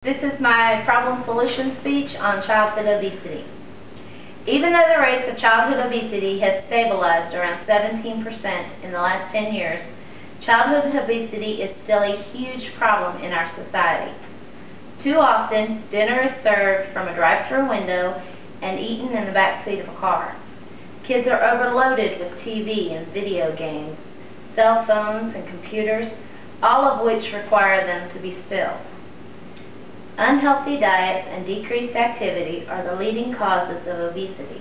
This is my problem solution speech on childhood obesity. Even though the rates of childhood obesity has stabilized around 17% in the last 10 years, childhood obesity is still a huge problem in our society. Too often, dinner is served from a drive-thru window and eaten in the back seat of a car. Kids are overloaded with TV and video games, cell phones and computers, all of which require them to be still. Unhealthy diets and decreased activity are the leading causes of obesity.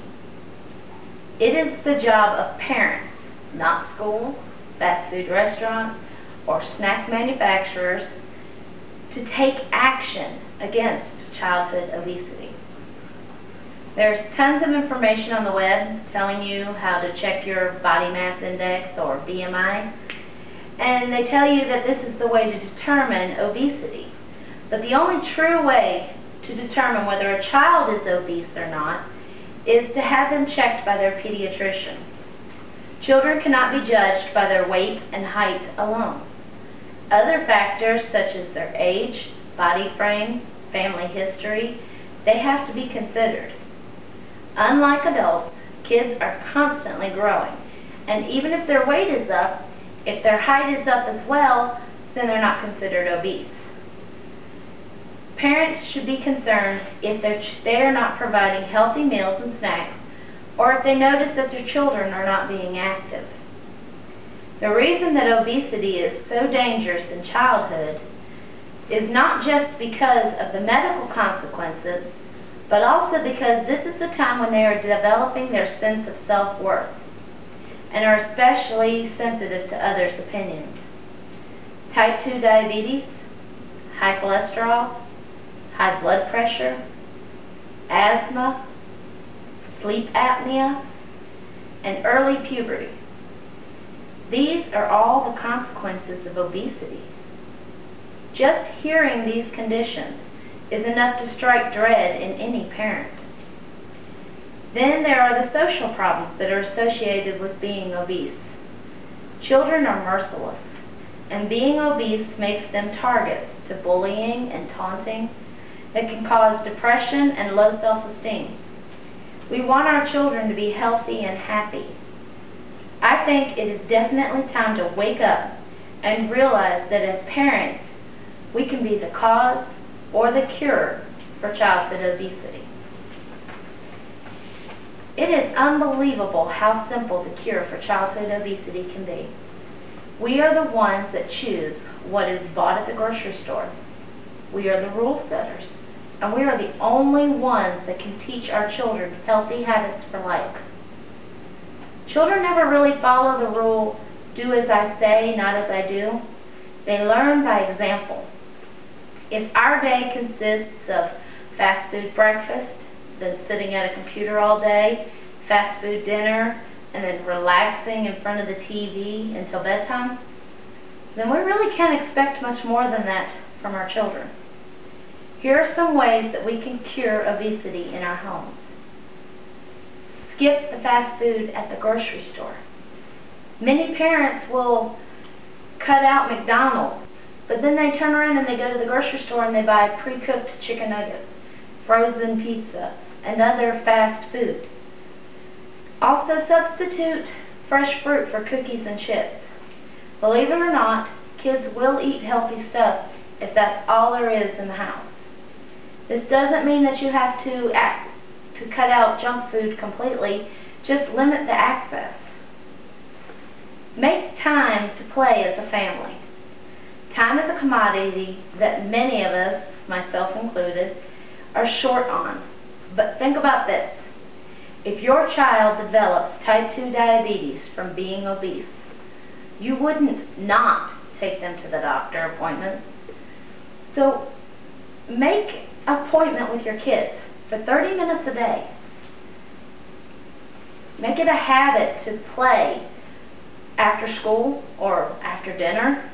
It is the job of parents, not schools, fast food restaurants, or snack manufacturers, to take action against childhood obesity. There's tons of information on the web telling you how to check your body mass index or BMI, and they tell you that this is the way to determine obesity. But the only true way to determine whether a child is obese or not is to have them checked by their pediatrician. Children cannot be judged by their weight and height alone. Other factors such as their age, body frame, family history, they have to be considered. Unlike adults, kids are constantly growing, and even if their weight is up, if their height is up as well, then they're not considered obese. Parents should be concerned if they are not providing healthy meals and snacks, or if they notice that their children are not being active. The reason that obesity is so dangerous in childhood is not just because of the medical consequences, but also because this is the time when they are developing their sense of self-worth and are especially sensitive to others' opinions. Type 2 diabetes, high cholesterol, high blood pressure, asthma, sleep apnea, and early puberty. These are all the consequences of obesity. Just hearing these conditions is enough to strike dread in any parent. Then there are the social problems that are associated with being obese. Children are merciless, and being obese makes them targets to bullying and taunting that can cause depression and low self-esteem. We want our children to be healthy and happy. I think it is definitely time to wake up and realize that as parents, we can be the cause or the cure for childhood obesity. It is unbelievable how simple the cure for childhood obesity can be. We are the ones that choose what is bought at the grocery store. We are the rule setters, and we are the only ones that can teach our children healthy habits for life. Children never really follow the rule, do as I say, not as I do. They learn by example. If our day consists of fast food breakfast, then sitting at a computer all day, fast food dinner, and then relaxing in front of the TV until bedtime, then we really can't expect much more than that from our children. Here are some ways that we can cure obesity in our homes. Skip the fast food at the grocery store. Many parents will cut out McDonald's, but then they turn around and they go to the grocery store and they buy pre-cooked chicken nuggets, frozen pizza, and other fast food. Also substitute fresh fruit for cookies and chips. Believe it or not, kids will eat healthy stuff if that's all there is in the house. This doesn't mean that you have to cut out junk food completely, just limit the access. Make time to play as a family. Time is a commodity that many of us, myself included, are short on. But think about this. If your child develops type 2 diabetes from being obese, you wouldn't not take them to the doctor appointments. So make an appointment with your kids for 30 minutes a day. Make it a habit to play after school or after dinner.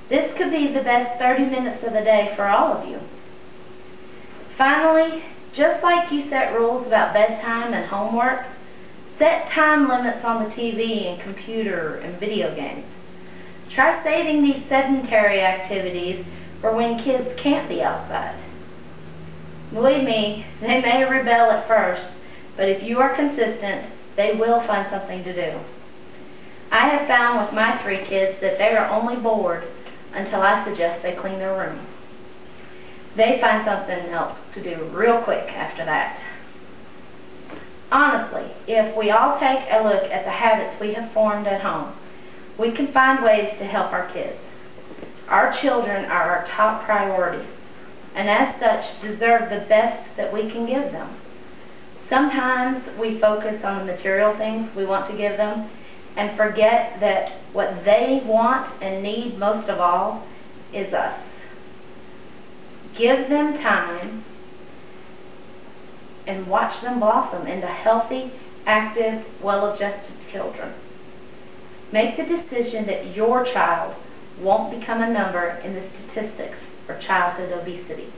This could be the best 30 minutes of the day for all of you. Finally, just like you set rules about bedtime and homework, set time limits on the TV and computer and video games. Try saving these sedentary activities for when kids can't be outside. Believe me, they may rebel at first, but if you are consistent, they will find something to do. I have found with my 3 kids that they are only bored until I suggest they clean their room. They find something else to do real quick after that. Honestly, if we all take a look at the habits we have formed at home, we can find ways to help our kids. Our children are our top priority, and as such deserve the best that we can give them. Sometimes we focus on the material things we want to give them and forget that what they want and need most of all is us. Give them time and watch them blossom into healthy, active, well-adjusted children. Make the decision that your child won't become a number in the statistics for childhood obesity.